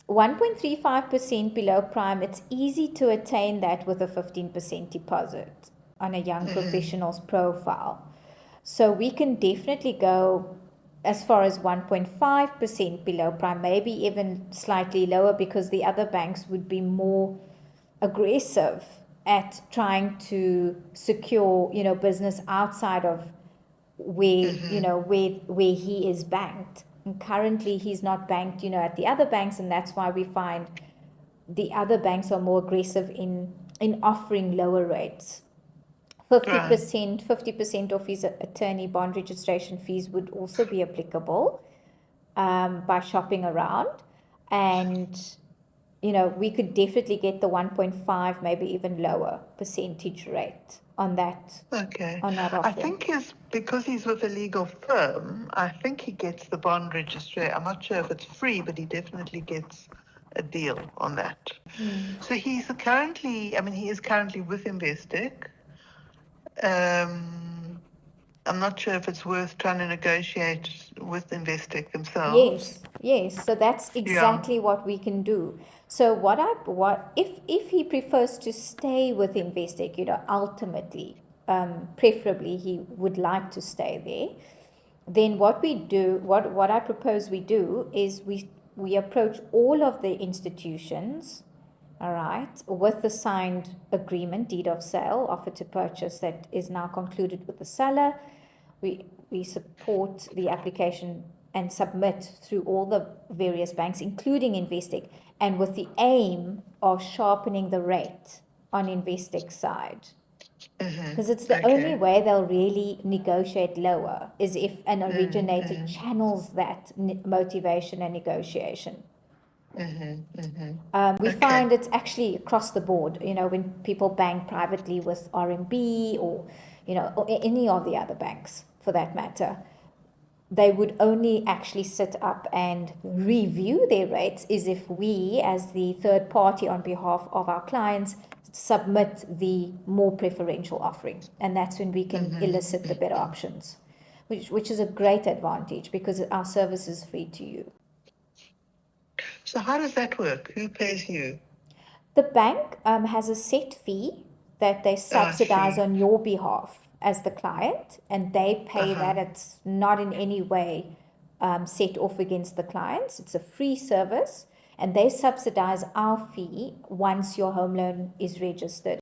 1.35% below prime, it's easy to attain that with a 15% deposit on a young professional's profile. So we can definitely go as far as 1.5% below prime, maybe even slightly lower, because the other banks would be more aggressive at trying to secure, business outside of where, where he is banked. And currently he's not banked, at the other banks, and that's why we find the other banks are more aggressive in offering lower rates. 50% of his attorney bond registration fees would also be applicable by shopping around. And, we could definitely get the 1.5, maybe even lower percentage rate on that. Okay. On that I offer. think because he's with a legal firm, I think he gets the bond registration. I'm not sure if it's free, but he definitely gets a deal on that. So he is currently with Investec. I'm not sure if it's worth trying to negotiate with Investec themselves. Yes. So that's exactly what we can do. So if he prefers to stay with Investec, ultimately, preferably he would like to stay there, then what I propose we do is we approach all of the institutions, all right, with the signed agreement, deed of sale, offer to purchase, that is now concluded with the seller. We support the application and submit through all the various banks, including Investec, and with the aim of sharpening the rate on Investec's side. Because it's the only way they'll really negotiate lower is if an originator channels that motivation and negotiation. We find it's actually across the board, when people bank privately with RMB or any of the other banks for that matter, they would only actually sit up and review their rates is if we, as the third party on behalf of our clients, submit the more preferential offering. And that's when we can elicit the better options, which is a great advantage because our service is free to you. So how does that work? Who pays you? The bank has a set fee that they subsidize on your behalf as the client, and they pay that. It's not in any way set off against the clients. It's a free service, and they subsidize our fee once your home loan is registered.